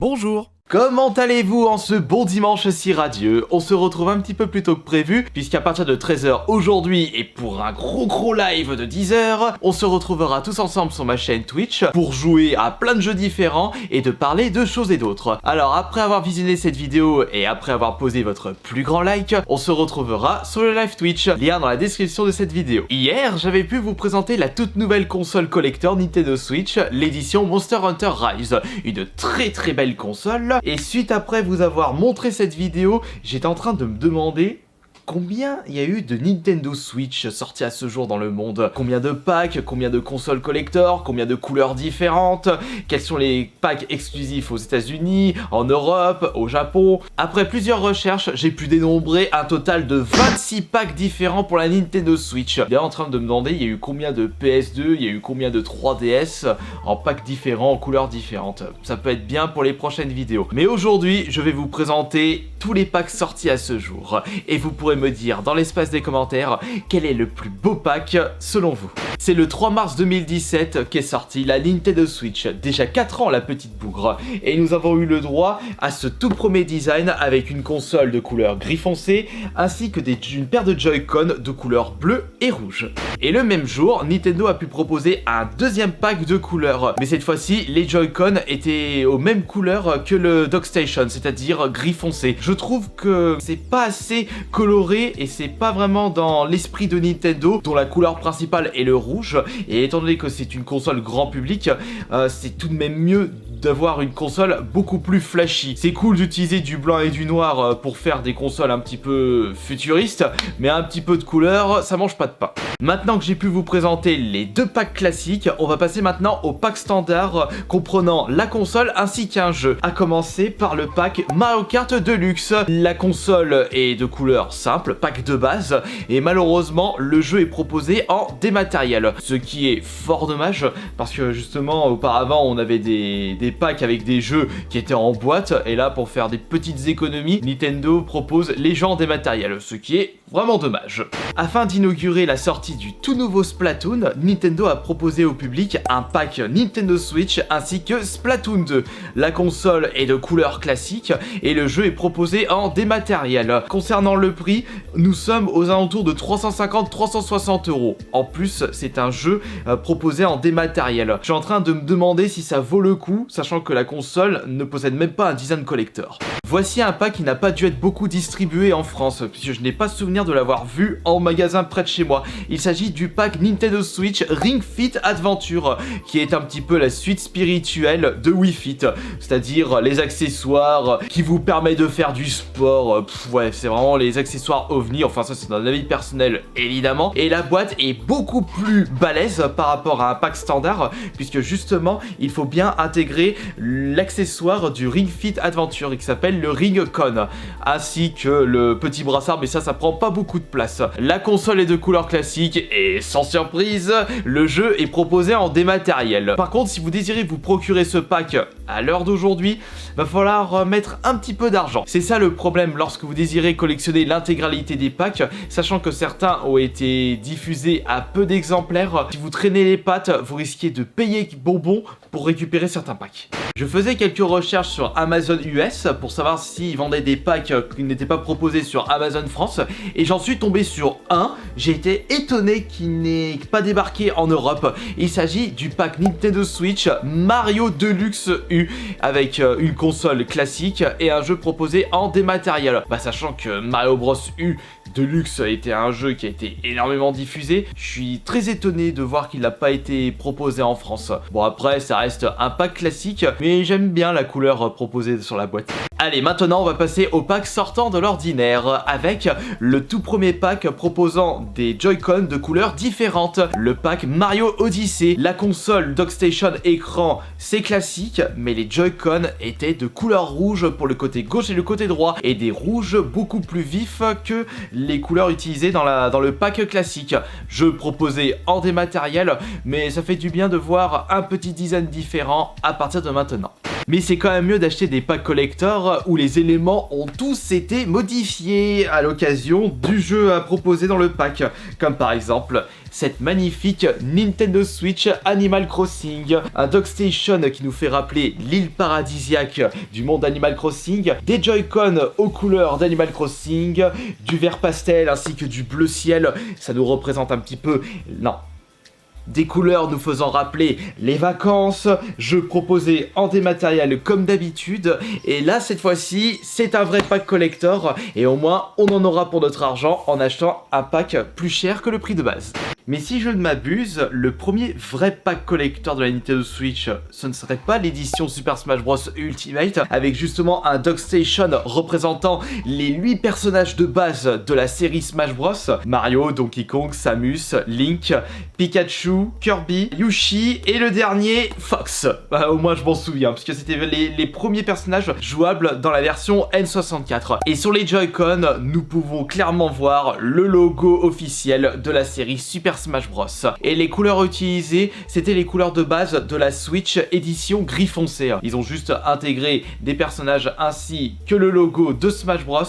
Bonjour. Comment allez-vous en ce bon dimanche si radieux? On se retrouve un petit peu plus tôt que prévu, puisqu'à partir de 13 h aujourd'hui, et pour un gros live de 10 h, on se retrouvera tous ensemble sur ma chaîne Twitch pour jouer à plein de jeux différents et de parler de choses et d'autres. Alors après avoir visionné cette vidéo et après avoir posé votre plus grand like, on se retrouvera sur le live Twitch, lien dans la description de cette vidéo. Hier, j'avais pu vous présenter la toute nouvelle console collector Nintendo Switch, l'édition Monster Hunter Rise, une très belle console. Et suite après vous avoir montré cette vidéo, j'étais en train de me demander combien il y a eu de Nintendo Switch sortis à ce jour dans le monde. Combien de packs, combien de consoles collector, combien de couleurs différentes, quels sont les packs exclusifs aux États-Unis, en Europe, au Japon. Après plusieurs recherches, j'ai pu dénombrer un total de 26 packs différents pour la Nintendo Switch. D'ailleurs en train de me demander, il y a eu combien de PS2, il y a eu combien de 3DS en packs différents, en couleurs différentes. Ça peut être bien pour les prochaines vidéos. Mais aujourd'hui, je vais vous présenter tous les packs sortis à ce jour. Et vous pourrez me dire dans l'espace des commentaires quel est le plus beau pack selon vous. C'est le 3 mars 2017 qu'est sortie la Nintendo Switch, déjà 4 ans la petite bougre, et nous avons eu le droit à ce tout premier design avec une console de couleur gris foncé ainsi que une paire de Joy-Con de couleur bleu et rouge. Et le même jour, Nintendo a pu proposer un deuxième pack de couleurs, mais cette fois-ci les Joy-Con étaient aux mêmes couleurs que le DockStation, c'est-à-dire gris foncé. Je trouve que c'est pas assez coloré et c'est pas vraiment dans l'esprit de Nintendo, dont la couleur principale est le rouge, et étant donné que c'est une console grand public, c'est tout de même mieux d'avoir une console beaucoup plus flashy. C'est cool d'utiliser du blanc et du noir pour faire des consoles un petit peu futuristes, mais un petit peu de couleur, ça mange pas de pain. Maintenant que j'ai pu vous présenter les deux packs classiques, on va passer maintenant au pack standard comprenant la console ainsi qu'un jeu. À commencer par le pack Mario Kart Deluxe. La console est de couleur simple, pack de base, et malheureusement le jeu est proposé en dématériel, ce qui est fort dommage parce que justement auparavant on avait des packs avec des jeux qui étaient en boîte, et là pour faire des petites économies, Nintendo propose les jeux en dématériel, ce qui est vraiment dommage. Afin d'inaugurer la sortie du tout nouveau Splatoon, Nintendo a proposé au public un pack Nintendo Switch ainsi que Splatoon 2. La console est de couleur classique et le jeu est proposé en dématériel. Concernant le prix, nous sommes aux alentours de 350-360 €. En plus, c'est un jeu proposé en dématériel. Je suis en train de me demander si ça vaut le coup, sachant que la console ne possède même pas un design collector. Voici un pack qui n'a pas dû être beaucoup distribué en France, puisque je n'ai pas souvenir de l'avoir vu en magasin près de chez moi. Il s'agit du pack Nintendo Switch Ring Fit Adventure, qui est un petit peu la suite spirituelle de Wii Fit, c'est-à-dire les accessoires qui vous permettent de faire du sport. Ouais, c'est vraiment les accessoires ovni, enfin ça c'est un avis personnel évidemment. Et la boîte est beaucoup plus balèze par rapport à un pack standard, puisque justement il faut bien intégrer l'accessoire du Ring Fit Adventure qui s'appelle le Ring Con, ainsi que le petit brassard, mais ça prend pas beaucoup de place. La console est de couleur classique et sans surprise, le jeu est proposé en dématériel. Par contre, si vous désirez vous procurer ce pack à l'heure d'aujourd'hui, va falloir mettre un petit peu d'argent. C'est ça le problème lorsque vous désirez collectionner l'intégralité des packs, sachant que certains ont été diffusés à peu d'exemplaires. Si vous traînez les pattes, vous risquez de payer bonbon pour récupérer certains packs. Je faisais quelques recherches sur Amazon US pour savoir s'ils vendaient des packs qui n'étaient pas proposés sur Amazon France, et j'en suis tombé sur un. J'ai été étonné qu'il n'ait pas débarqué en Europe. Il s'agit du pack Nintendo Switch Mario Deluxe U, avec une console classique et un jeu proposé en dématériel. Sachant que Mario Bros U Deluxe était un jeu qui a été énormément diffusé, je suis très étonné de voir qu'il n'a pas été proposé en France. Bon, après ça reste un pack classique, mais j'aime bien la couleur proposée sur la boîte. Allez, maintenant on va passer au pack sortant de l'ordinaire, avec le tout premier pack proposant des Joy-Con de couleurs différentes. Le pack Mario Odyssey. La console DockStation écran, c'est classique, mais les Joy-Con étaient de couleur rouge pour le côté gauche et le côté droit, et des rouges beaucoup plus vifs que les couleurs utilisées dans le pack classique. Jeu proposé en dématériel, mais ça fait du bien de voir un petit design différent à partir de maintenant. Mais c'est quand même mieux d'acheter des packs collector où les éléments ont tous été modifiés à l'occasion du jeu à proposer dans le pack, comme par exemple cette magnifique Nintendo Switch Animal Crossing, un Dockstation qui nous fait rappeler l'île paradisiaque du monde Animal Crossing, des Joy-Con aux couleurs d'Animal Crossing, du vert pastel ainsi que du bleu ciel, ça nous représente un petit peu... Non. Des couleurs nous faisant rappeler les vacances, jeux proposés en dématériel comme d'habitude, et là cette fois-ci c'est un vrai pack collector, et au moins on en aura pour notre argent en achetant un pack plus cher que le prix de base. Mais si je ne m'abuse, le premier vrai pack collector de la Nintendo Switch, ce ne serait pas l'édition Super Smash Bros Ultimate, avec justement un Dockstation représentant les 8 personnages de base de la série Smash Bros, Mario, Donkey Kong, Samus, Link, Pikachu, Kirby, Yoshi et le dernier, Fox. Au moins je m'en souviens, parce que c'était les premiers personnages jouables dans la version N64. Et sur les Joy-Con, nous pouvons clairement voir le logo officiel de la série Super Smash Bros. Et les couleurs utilisées, c'était les couleurs de base de la Switch édition gris foncé. Ils ont juste intégré des personnages ainsi que le logo de Smash Bros.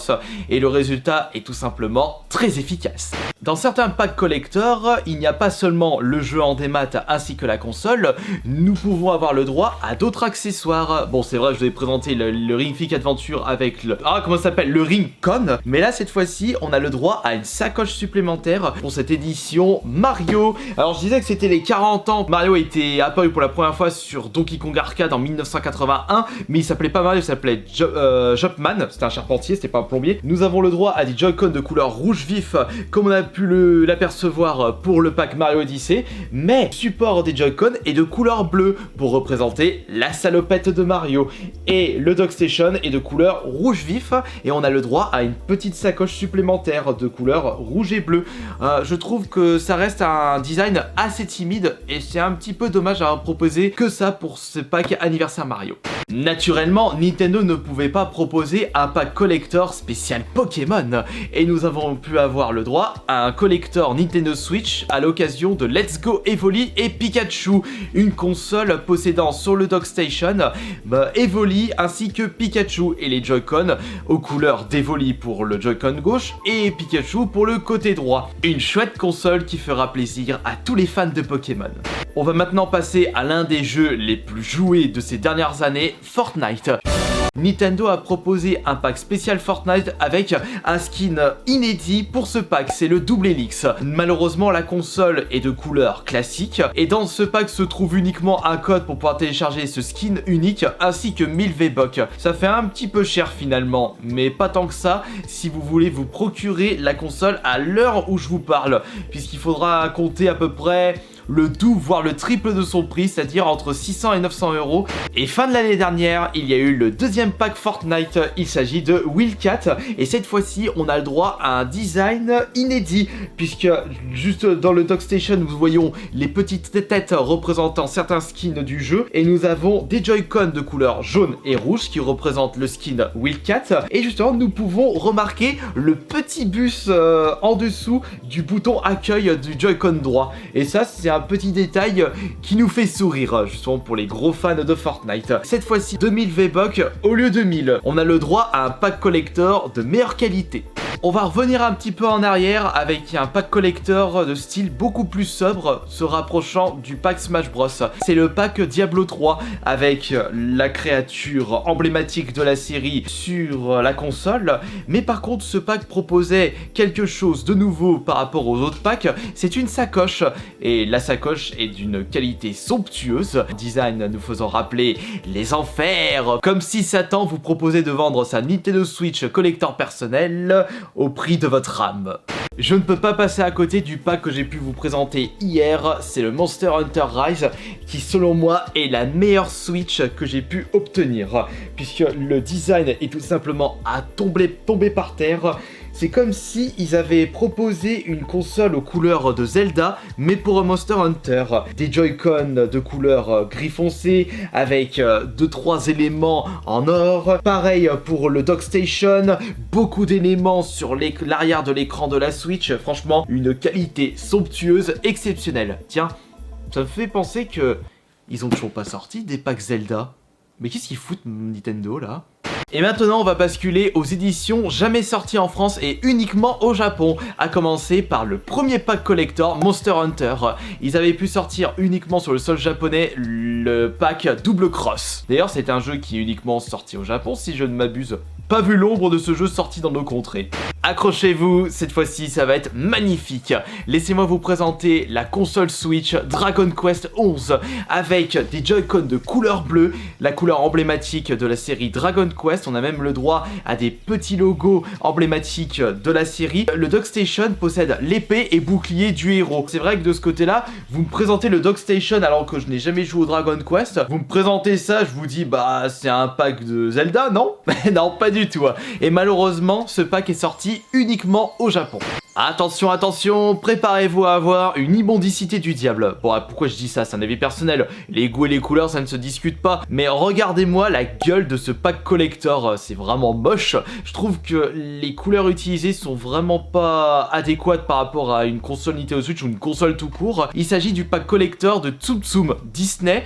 Et le résultat est tout simplement très efficace. Dans certains packs collector, il n'y a pas seulement le jeu en démat ainsi que la console, nous pouvons avoir le droit à d'autres accessoires. Bon, c'est vrai, je vous ai présenté le Ring Fit Adventure avec le... Ah, comment ça s'appelle? Le Ring Con. Mais là, cette fois-ci, on a le droit à une sacoche supplémentaire pour cette édition Mario. Alors, je disais que c'était les 40 ans. Mario était apparu pour la première fois sur Donkey Kong Arcade en 1981, mais il s'appelait pas Mario, il s'appelait Jumpman. C'était un charpentier, c'était pas un plombier. Nous avons le droit à des Joy-Con de couleur rouge vif, comme on a pu l'apercevoir pour le pack Mario Odyssey, mais support des Joy-Con est de couleur bleue pour représenter la salopette de Mario. Et le Dockstation est de couleur rouge vif et on a le droit à une petite sacoche supplémentaire de couleur rouge et bleu. Je trouve que ça reste un design assez timide et c'est un petit peu dommage à proposer que ça pour ce pack anniversaire Mario. Naturellement, Nintendo ne pouvait pas proposer un pack collector spécial Pokémon et nous avons pu avoir le droit à un collector Nintendo Switch à l'occasion de Let's Go Evoli et Pikachu, une console possédant sur le Dockstation Evoli ainsi que Pikachu et les Joy-Con aux couleurs d'Evoli pour le Joy-Con gauche et Pikachu pour le côté droit. Une chouette console qui fera plaisir à tous les fans de Pokémon. On va maintenant passer à l'un des jeux les plus joués de ces dernières années, Fortnite. Nintendo a proposé un pack spécial Fortnite avec un skin inédit pour ce pack, c'est le Double Helix. Malheureusement, la console est de couleur classique et dans ce pack se trouve uniquement un code pour pouvoir télécharger ce skin unique ainsi que 1000 V-Bucks. Ça fait un petit peu cher finalement, mais pas tant que ça si vous voulez vous procurer la console à l'heure où je vous parle, puisqu'il faudra compter à peu près le double voire le triple de son prix, c'est-à-dire entre 600 et 900 euros. Et fin de l'année dernière, il y a eu le deuxième pack Fortnite, il s'agit de Wildcat, et cette fois-ci on a le droit à un design inédit, puisque juste dans le Dockstation nous voyons les petites têtes représentant certains skins du jeu, et nous avons des Joy-Con de couleur jaune et rouge qui représentent le skin Wildcat, et justement nous pouvons remarquer le petit bus en dessous du bouton accueil du Joy-Con droit, et ça c'est un petit détail qui nous fait sourire, justement pour les gros fans de Fortnite. Cette fois-ci 2000 V-Bucks au lieu de 1000. On a le droit à un pack collector de meilleure qualité. On va revenir un petit peu en arrière avec un pack collector de style beaucoup plus sobre se rapprochant du pack Smash Bros. C'est le pack Diablo 3 avec la créature emblématique de la série sur la console, mais par contre ce pack proposait quelque chose de nouveau par rapport aux autres packs, c'est une sacoche, et la sacoche est d'une qualité somptueuse, design nous faisant rappeler les enfers, comme si Satan vous proposait de vendre sa Nintendo Switch collector personnel au prix de votre âme. Je ne peux pas passer à côté du pack que j'ai pu vous présenter hier, c'est le Monster Hunter Rise, qui selon moi est la meilleure Switch que j'ai pu obtenir, puisque le design est tout simplement à tomber par terre. C'est comme si ils avaient proposé une console aux couleurs de Zelda, mais pour un Monster Hunter. Des Joy-Con de couleur gris foncé, avec 2-3 éléments en or. Pareil pour le Dockstation, beaucoup d'éléments sur l'arrière de l'écran de la Switch. Franchement, une qualité somptueuse, exceptionnelle. Tiens, ça me fait penser que ils ont toujours pas sorti des packs Zelda. Mais qu'est-ce qu'ils foutent Nintendo là? Et maintenant on va basculer aux éditions jamais sorties en France et uniquement au Japon, à commencer par le premier pack collector Monster Hunter. Ils avaient pu sortir uniquement sur le sol japonais le pack Double Cross. D'ailleurs c'est un jeu qui est uniquement sorti au Japon si je ne m'abuse. Pas vu l'ombre de ce jeu sorti dans nos contrées. Accrochez-vous, cette fois-ci ça va être magnifique. Laissez-moi vous présenter la console Switch Dragon Quest 11 avec des Joy-Con de couleur bleue, la couleur emblématique de la série Dragon Quest. On a même le droit à des petits logos emblématiques de la série. Le DockStation possède l'épée et bouclier du héros. C'est vrai que de ce côté-là, vous me présentez le DockStation alors que je n'ai jamais joué au Dragon Quest. Vous me présentez ça, je vous dis bah c'est un pack de Zelda, non? Non, pas du tout. Et malheureusement, ce pack est sorti uniquement au Japon. Attention, attention, préparez-vous à avoir une immondicité du diable. Bon, pourquoi je dis ça? C'est un avis personnel. Les goûts et les couleurs, ça ne se discute pas. Mais regardez-moi la gueule de ce pack collector. C'est vraiment moche. Je trouve que les couleurs utilisées sont vraiment pas adéquates par rapport à une console Nintendo Switch ou une console tout court. Il s'agit du pack collector de Tsum Tsum Disney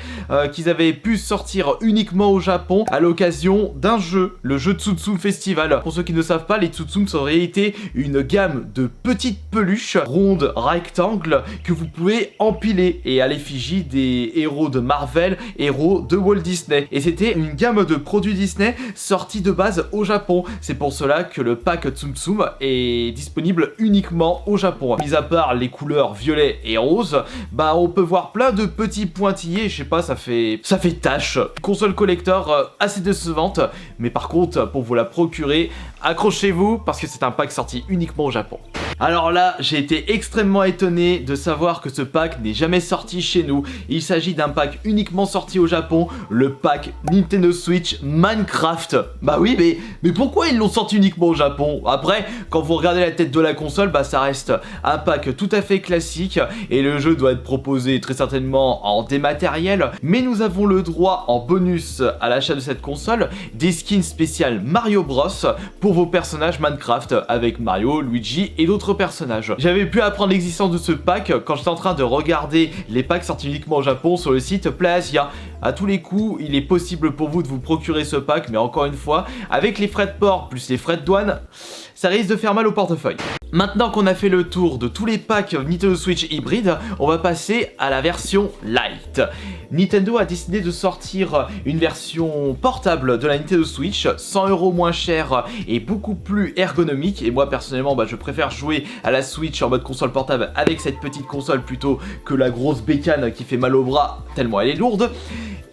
qu'ils avaient pu sortir uniquement au Japon à l'occasion d'un jeu, le jeu Tsum Tsum Festival. Pour ceux qui ne savent pas, les Tsum Tsum sont en réalité une gamme de petites peluches rondes rectangles que vous pouvez empiler et à l'effigie des héros de Marvel, héros de Walt Disney. Et c'était une gamme de produits Disney sortis de base au Japon. C'est pour cela que le pack Tsum Tsum est disponible uniquement au Japon. Mis à part les couleurs violet et rose, bah on peut voir plein de petits pointillés, je sais pas, ça fait tache. Console collector assez décevante, mais par contre pour vous la procurer, accrochez-vous parce que c'est un pack sorti uniquement au Japon. Alors là, j'ai été extrêmement étonné de savoir que ce pack n'est jamais sorti chez nous. Il s'agit d'un pack uniquement sorti au Japon, le pack Nintendo Switch Minecraft. Bah oui, mais pourquoi ils l'ont sorti uniquement au Japon? Après, quand vous regardez la tête de la console, bah ça reste un pack tout à fait classique et le jeu doit être proposé très certainement en dématériel. Mais nous avons le droit en bonus à l'achat de cette console des skins spéciales Mario Bros pour vos personnages Minecraft avec Mario, Luigi et d'autres personnages. J'avais pu apprendre l'existence de ce pack quand j'étais en train de regarder les packs sortis uniquement au Japon sur le site PlayAsia. À tous les coups, il est possible pour vous de vous procurer ce pack, mais encore une fois, avec les frais de port plus les frais de douane, ça risque de faire mal au portefeuille. Maintenant qu'on a fait le tour de tous les packs Nintendo Switch hybride, on va passer à la version Lite. Nintendo a décidé de sortir une version portable de la Nintendo Switch, 100 € moins cher et beaucoup plus ergonomique. Et moi personnellement, je préfère jouer à la Switch en mode console portable avec cette petite console plutôt que la grosse bécane qui fait mal au bras tellement elle est lourde.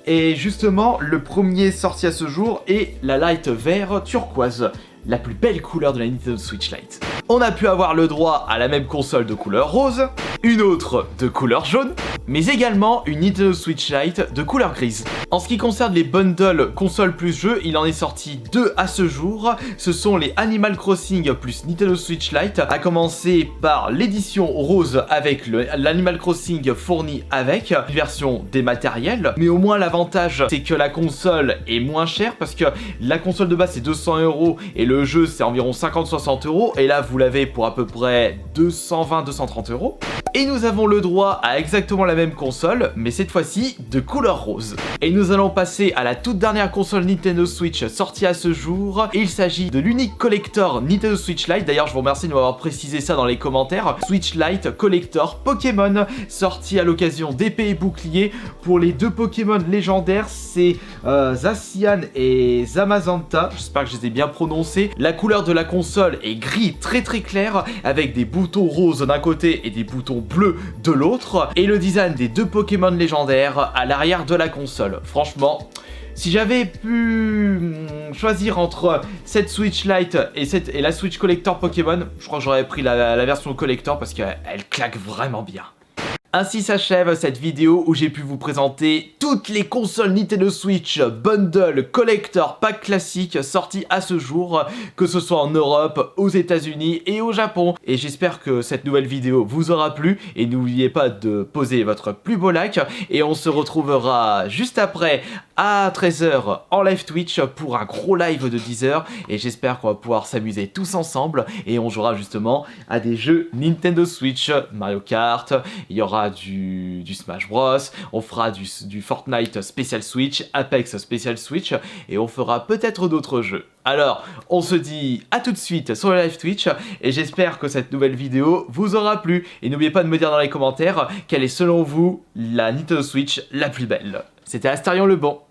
Et justement, le premier sorti à ce jour est la Lite vert turquoise, la plus belle couleur de la Nintendo Switch Lite. On a pu avoir le droit à la même console de couleur rose, une autre de couleur jaune, mais également une Nintendo Switch Lite de couleur grise. En ce qui concerne les bundles console plus jeu, il en est sorti 2 à ce jour. Ce sont les Animal Crossing plus Nintendo Switch Lite, à commencer par l'édition rose avec l'Animal Crossing fourni avec une version dématérielle. Mais au moins l'avantage c'est que la console est moins chère parce que la console de base c'est 200 € et le jeu c'est environ 50-60 €. Et là vous l'avez pour à peu près 220-230 €. Et nous avons le droit à exactement la même console, mais cette fois-ci de couleur rose. Et nous allons passer à la toute dernière console Nintendo Switch sortie à ce jour. Il s'agit de l'unique collector Nintendo Switch Lite. D'ailleurs, je vous remercie de m'avoir précisé ça dans les commentaires. Switch Lite Collector Pokémon, sorti à l'occasion d'épée et bouclier. Pour les deux Pokémon légendaires, c'est Zacian et Zamazenta. J'espère que je les ai bien prononcés. La couleur de la console est gris très clair, avec des boutons roses d'un côté et des boutons bleus de l'autre. Et le design des deux Pokémon légendaires à l'arrière de la console. Franchement, si j'avais pu choisir entre cette Switch Lite et la Switch Collector Pokémon, je crois que j'aurais pris la version Collector parce qu'elle claque vraiment bien. Ainsi s'achève cette vidéo où j'ai pu vous présenter toutes les consoles Nintendo Switch Bundle Collector Pack classique sorties à ce jour, que ce soit en Europe, aux États-Unis et au Japon. Et j'espère que cette nouvelle vidéo vous aura plu et n'oubliez pas de poser votre plus beau like et on se retrouvera juste après à 13h en live Twitch pour un gros live de 10h et j'espère qu'on va pouvoir s'amuser tous ensemble et on jouera justement à des jeux Nintendo Switch, Mario Kart, il y aura du Smash Bros, on fera du Fortnite spécial Switch, Apex spécial Switch et on fera peut-être d'autres jeux. Alors, on se dit à tout de suite sur le live Twitch et j'espère que cette nouvelle vidéo vous aura plu. Et n'oubliez pas de me dire dans les commentaires quelle est selon vous la Nintendo Switch la plus belle. C'était Astarion le Bon.